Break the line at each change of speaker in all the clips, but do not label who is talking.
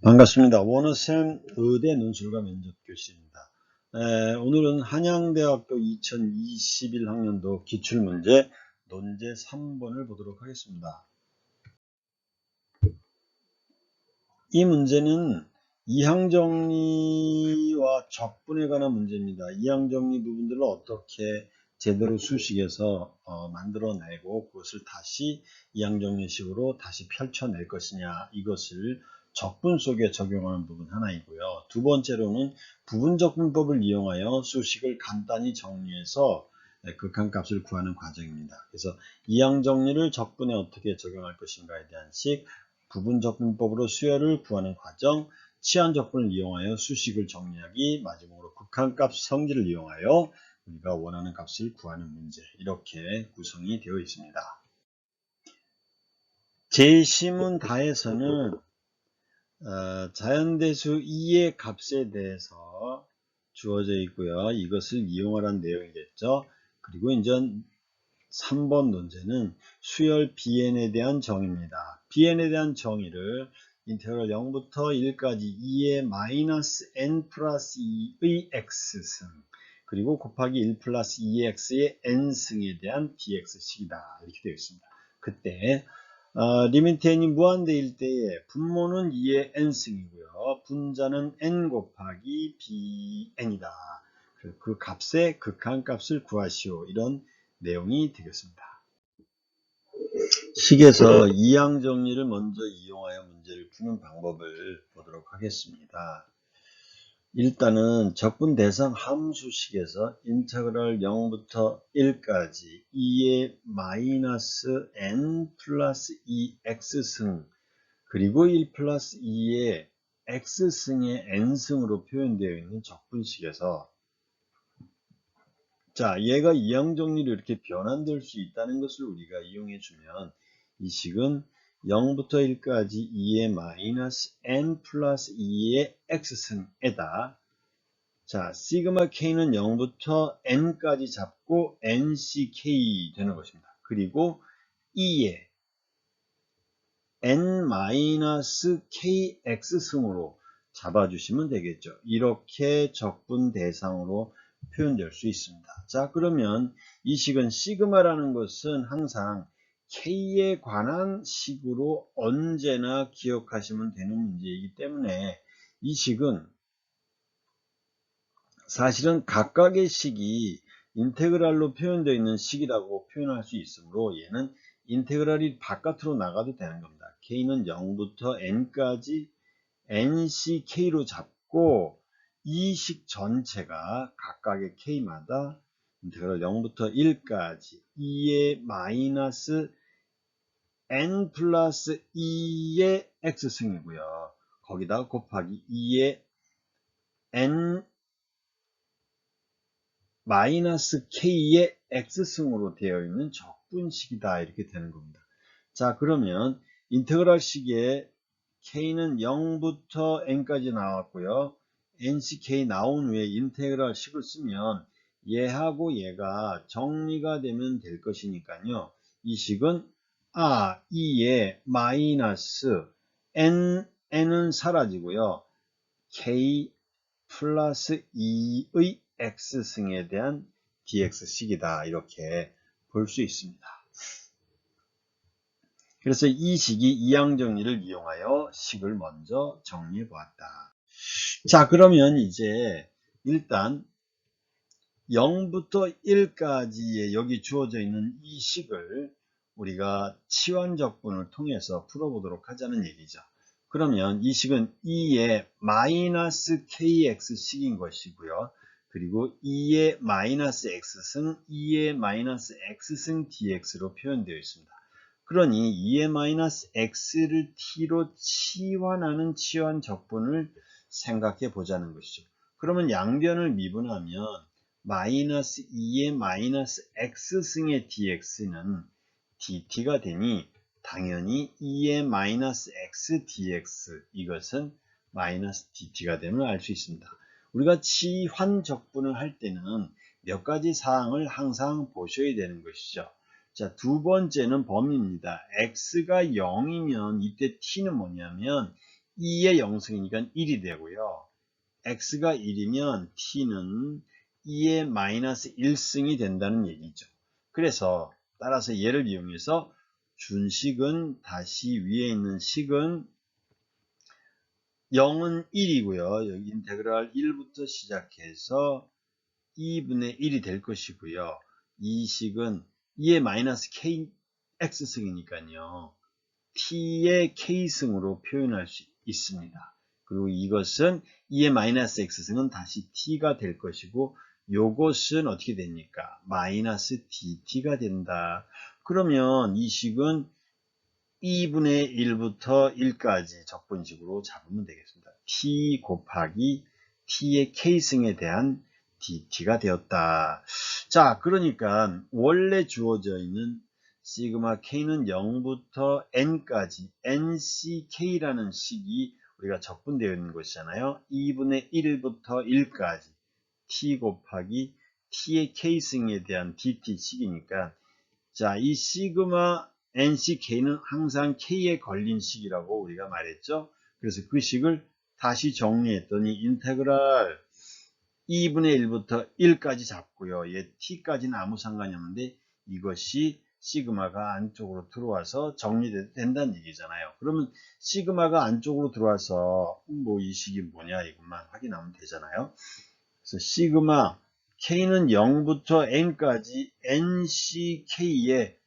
반갑습니다. 원어쌤 의대 논술과 면접 교실입니다. 오늘은 한양대학교 2021학년도 기출문제 논제 3번을 보도록 하겠습니다. 이 문제는 이항정리와 적분에 관한 문제입니다. 이항정리 부분들을 어떻게 제대로 수식해서 만들어내고 그것을 다시 이항정리식으로 다시 펼쳐낼 것이냐, 이것을 적분 속에 적용하는 부분 하나이고요. 두 번째로는 부분적분법을 이용하여 수식을 간단히 정리해서 극한값을 구하는 과정입니다. 그래서 이항정리를 적분에 어떻게 적용할 것인가에 대한 식, 부분적분법으로 수열을 구하는 과정, 치환적분을 이용하여 수식을 정리하기, 마지막으로 극한값 성질을 이용하여 우리가 원하는 값을 구하는 문제, 이렇게 구성이 되어 있습니다. 제1시문 다에서는 자연대수 2의 값에 대해서 주어져 있고요. 이것을 이용하라는 내용이겠죠. 그리고 이제 3번 논제는 수열 bn에 대한 정의입니다. bn에 대한 정의를 인테그럴 0부터 1까지 2의 마이너스 n 플러스 2의 x승 그리고 곱하기 1 플러스 2의 x의 n승에 대한 dx식이다. 이렇게 되어 있습니다. 그때 리미트 n이 무한대일 때에 분모는 2의 n승이고요. 분자는 n 곱하기 bn이다. 그 값의 극한값을 구하시오. 이런 내용이 되겠습니다. 식에서 이항정리를 먼저 이용하여 문제를 푸는 방법을 보도록 하겠습니다. 일단은 적분 대상 함수식에서 인테그럴 0부터 1까지 2의 마이너스 n 플러스 2x승 그리고 1 플러스 2의 x승의 n승으로 표현되어 있는 적분식에서 자, 얘가 이항정리로 이렇게 변환될 수 있다는 것을 우리가 이용해 주면 이 식은 0부터 1까지 2의 마이너스 n 플러스 2의 x승에다 자, 시그마 k는 0부터 n까지 잡고 nck 되는 것입니다. 그리고 2의 n 마이너스 kx승으로 잡아주시면 되겠죠. 이렇게 적분 대상으로 표현될 수 있습니다. 자, 그러면 이 식은 시그마라는 것은 항상 k에 관한 식으로 언제나 기억하시면 되는 문제이기 때문에 이 식은 사실은 각각의 식이 인테그랄로 표현되어 있는 식이라고 표현할 수 있으므로 얘는 인테그랄이 바깥으로 나가도 되는 겁니다. k는 0부터 n까지 nck로 잡고 이 식 전체가 각각의 k마다 인테그랄 0부터 1까지 2의 마이너스 n 플러스 2의 x승이고요. 거기다 곱하기 2의 n 마이너스 k의 x승으로 되어 있는 적분식이다. 이렇게 되는 겁니다. 자, 그러면 인테그랄 식의 k는 0부터 n까지 나왔고요. nck 나온 후에 인테그랄 식을 쓰면 얘하고 얘가 정리가 되면 될 것이니까요. 이 식은 2의 마이너스 n은 사라지고요. k 플러스 2의 x승에 대한 dx식이다. 이렇게 볼 수 있습니다. 그래서 이 식이 이항정리를 이용하여 식을 먼저 정리해 보았다. 자, 그러면 이제 일단 0부터 1까지의 여기 주어져 있는 이 식을 우리가 치환적분을 통해서 풀어보도록 하자는 얘기죠. 그러면 이 식은 2의 마이너스 kx식인 것이고요. 그리고 2의 마이너스 x승, 2의 마이너스 x승 dx로 표현되어 있습니다. 그러니 2의 마이너스 x를 t로 치환하는 치환적분을 생각해 보자는 것이죠. 그러면 양변을 미분하면 마이너스 2의 마이너스 x승의 dx는 dt가 되니 당연히 2의 마이너스 x dx 이것은 마이너스 dt가 됨을 알 수 있습니다. 우리가 치환적분을 할 때는 몇 가지 사항을 항상 보셔야 되는 것이죠. 자, 두 번째는 범위입니다. x가 0이면 이때 t는 뭐냐면 2의 0승이니까 1이 되고요. x가 1이면 t는 2의 마이너스 1승이 된다는 얘기죠. 그래서 따라서 얘를 이용해서 준식은 다시 위에 있는 식은 0은 1이고요. 여기 인테그랄 1부터 시작해서 2분의 1이 될 것이고요. 이 식은 2의 마이너스 kx승이니까요. t의 k승으로 표현할 수 있습니다. 그리고 이것은 2의 마이너스 x승은 다시 t가 될 것이고 요것은 어떻게 됩니까? 마이너스 dt가 된다. 그러면 이 식은 2분의 1부터 1까지 적분식으로 잡으면 되겠습니다. t 곱하기 t의 k승에 대한 dt가 되었다. 자, 그러니까 원래 주어져 있는 시그마 k는 0부터 n까지 nck라는 식이 우리가 적분되어 있는 것이잖아요. 2분의 1부터 1까지 t 곱하기 t의 k승에 대한 dt식이니까 자, 이 시그마 nck는 항상 k에 걸린 식이라고 우리가 말했죠. 그래서 그 식을 다시 정리했더니 인테그랄 2분의 1부터 1까지 잡고요. 얘 t까지는 아무 상관이 없는데 이것이 시그마가 안쪽으로 들어와서 정리된다는 얘기잖아요. 그러면 시그마가 안쪽으로 들어와서 뭐 이 식이 뭐냐 이것만 확인하면 되잖아요. 그래서 시그마 k는 0부터 n까지 nck의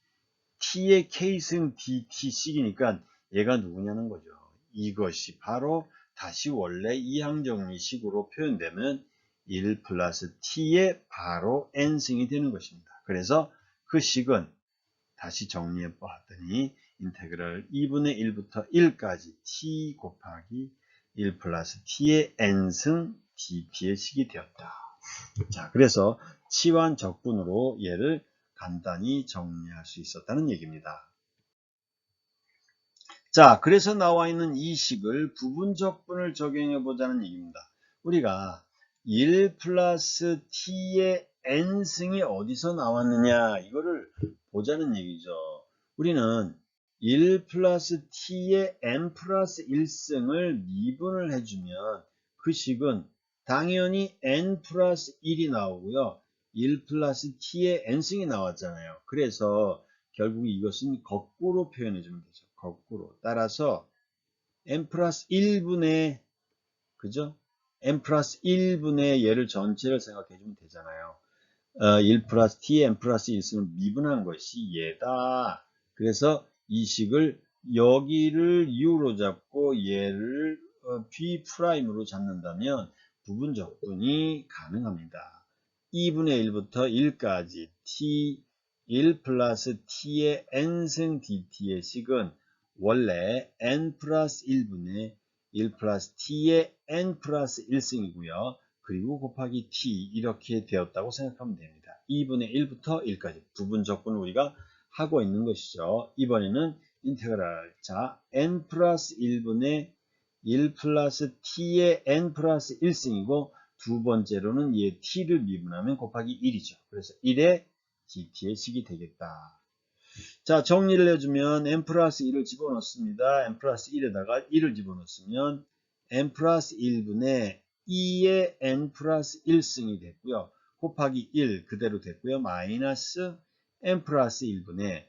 t의 k승 dt식이니까 얘가 누구냐는 거죠. 이것이 바로 다시 원래 이항정리식으로 표현되면 1 플러스 t의 바로 n승이 되는 것입니다. 그래서 그 식은 다시 정리해 보았더니 인테그랄 2분의 1부터 1까지 t 곱하기 1 플러스 t의 n승 dt의 식이 되었다. 자, 그래서 치환 적분으로 얘를 간단히 정리할 수 있었다는 얘기입니다. 자, 그래서 나와 있는 이 식을 부분 적분을 적용해 보자는 얘기입니다. 우리가 1 플러스 t의 n승이 어디서 나왔느냐 이거를 보자는 얘기죠. 우리는 1 플러스 t의 n 플러스 1승을 미분을 해주면 그 식은 당연히 n 플러스 1이 나오고요. 1 플러스 t의 n승이 나왔잖아요. 그래서 결국 이것은 거꾸로 표현해 주면 되죠. 거꾸로. 따라서 n 플러스 1분의 그죠? n 플러스 1분의 얘를 전체를 생각해 주면 되잖아요. 1 플러스 t n 플러스 1승을 미분한 것이 얘다. 그래서 이 식을 여기를 u로 잡고 얘를 b 프라임으로 잡는다면 부분 적분이 가능합니다. 2분의 1부터 1까지 t 1 플러스 t의 n승 dt의 식은 원래 n 플러스 1분의 1 플러스 t의 n 플러스 1승이고요. 그리고 곱하기 t 이렇게 되었다고 생각하면 됩니다. 2분의 1부터 1까지 부분 적분을 우리가 하고 있는 것이죠. 이번에는 인테그랄 자 n 플러스 1분의 1 플러스 t의 n 플러스 1승이고 두 번째로는 얘 t를 미분하면 곱하기 1이죠. 그래서 1의 dt의 식이 되겠다. 자, 정리를 해주면 n 플러스 1을 집어넣습니다. n 플러스 1에다가 1을 집어넣으면 n 플러스 1분의 2의 n 플러스 1승이 됐고요. 곱하기 1 그대로 됐고요. 마이너스 n 플러스 1분의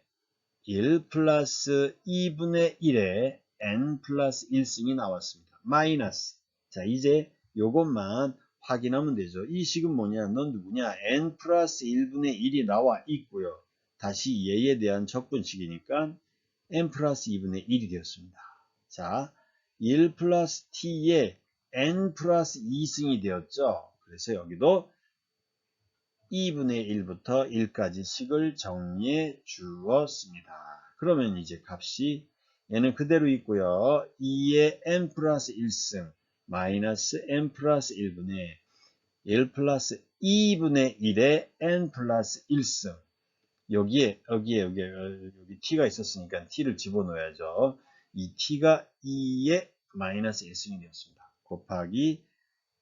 1 플러스 2분의 1의 n 플러스 1승이 나왔습니다. 마이너스. 자, 이제 요것만 확인하면 되죠. 이 식은 뭐냐? 넌 누구냐? n 플러스 1분의 1이 나와 있고요. 다시 얘에 대한 적분식이니까 n 플러스 2분의 1이 되었습니다. 자, 1 플러스 t의 n 플러스 2승이 되었죠. 그래서 여기도 2분의 1부터 1까지 식을 정리해 주었습니다. 그러면 이제 값이 얘는 그대로 있고요. 2의 n 플러스 1승 마이너스 n 플러스 1분의 1 플러스 2분의 1의 n 플러스 1승 여기 t가 있었으니까 t를 집어넣어야죠. 이 t가 2의 마이너스 1승이 되었습니다. 곱하기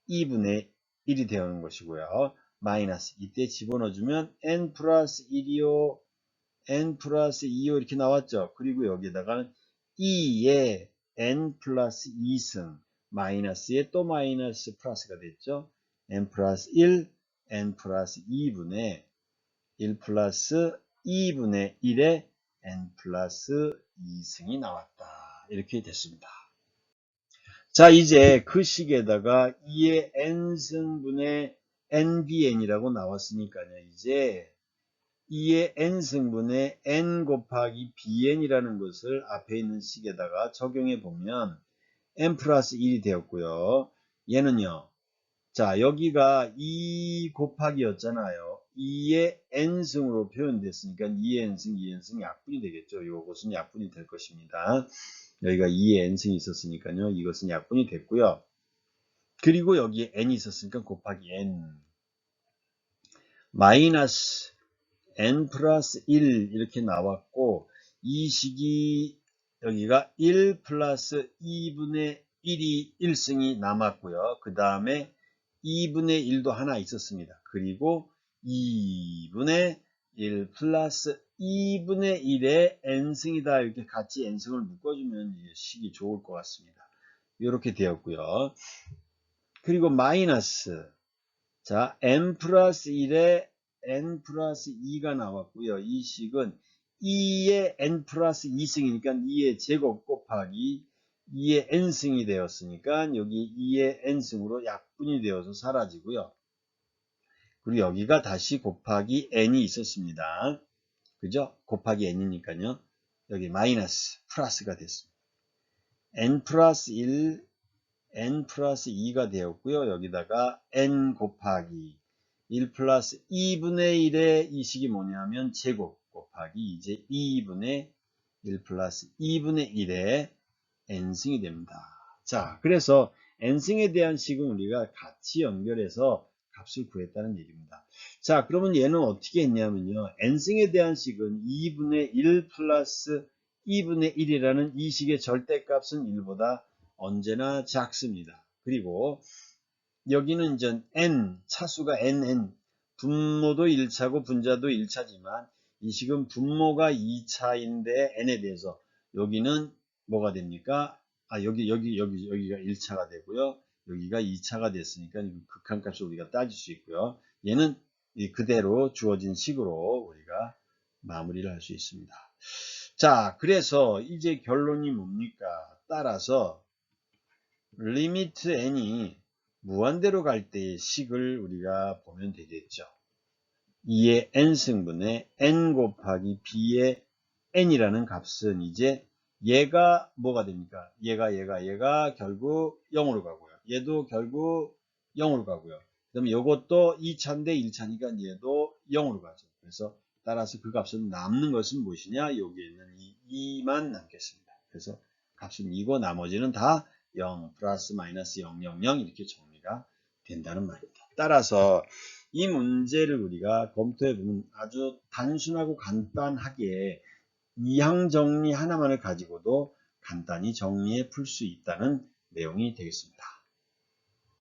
2분의 1이 되는 것이고요. 마이너스 이때 집어넣어주면 n 플러스 1이요 n 플러스 2요 이렇게 나왔죠. 그리고 여기다가 2의 n 플러스 2승 마이너스에 또 마이너스 플러스가 됐죠. n 플러스 1, n 플러스 2분의 1 플러스 2분의 1에 n 플러스 2승이 나왔다. 이렇게 됐습니다. 자, 이제 그 식에다가 2의 n승분의 nbn이라고 나왔으니까요. 이제 2의 n승분의 n 곱하기 bn이라는 것을 앞에 있는 식에다가 적용해 보면 n 플러스 1이 되었고요. 얘는요. 자, 여기가 2 곱하기였잖아요. 2의 n승으로 표현됐으니까 2의 n승, 2의 n승 약분이 되겠죠. 이것은 약분이 될 것입니다. 여기가 2의 n승이 있었으니까요. 이것은 약분이 됐고요. 그리고 여기에 n이 있었으니까 곱하기 n. 마이너스 n 플러스 1 이렇게 나왔고 이 식이 여기가 1 플러스 2분의 1이 1승이 남았고요. 그 다음에 2분의 1도 하나 있었습니다. 그리고 2분의 1 플러스 2분의 1의 n승이다. 이렇게 같이 n승을 묶어주면 이 식이 좋을 것 같습니다. 이렇게 되었고요. 그리고 마이너스 자 n 플러스 1에 n 플러스 2가 나왔고요. 이 식은 2의 n 플러스 2승이니까 2의 제곱 곱하기 2의 n승이 되었으니까 여기 2의 n승으로 약분이 되어서 사라지고요. 그리고 여기가 다시 곱하기 n이 있었습니다. 그죠? 곱하기 n이니까요. 여기 마이너스 플러스가 됐습니다. n 플러스 1, n 플러스 2가 되었고요. 여기다가 n 곱하기 1 플러스 2분의 1의 이 식이 뭐냐면 제곱 곱하기 이제 2분의 1 플러스 2분의 1의 n승이 됩니다. 자, 그래서 n승에 대한 식은 우리가 같이 연결해서 값을 구했다는 얘기입니다. 자, 그러면 얘는 어떻게 했냐면요. n승에 대한 식은 2분의 1 플러스 2분의 1이라는 이 식의 절대값은 1보다 언제나 작습니다. 그리고 여기는 이제 n, 차수가 nn, 분모도 1차고 분자도 1차지만 이 식은 분모가 2차인데 n에 대해서 여기는 뭐가 됩니까? 여기가 1차가 되고요. 여기가 2차가 됐으니까 극한값을 우리가 따질 수 있고요. 얘는 그대로 주어진 식으로 우리가 마무리를 할 수 있습니다. 자, 그래서 이제 결론이 뭡니까? 따라서 리미트 n이 무한대로 갈 때의 식을 우리가 보면 되겠죠. 2의 n승분의 n 곱하기 b의 n이라는 값은 이제 얘가 뭐가 됩니까? 얘가 결국 0으로 가고요. 얘도 결국 0으로 가고요. 그다음에 이것도 2차인데 1차니까 얘도 0으로 가죠. 그래서 따라서 그 값은 남는 것은 무엇이냐? 여기에 있는 이 2만 남겠습니다. 그래서 값은 2고 나머지는 다 0 플러스 마이너스 0, 0, 0 이렇게 정리가 된다는 말입니다. 따라서 이 문제를 우리가 검토해 보면 아주 단순하고 간단하게 이항 정리 하나만을 가지고도 간단히 정리해 풀 수 있다는 내용이 되겠습니다.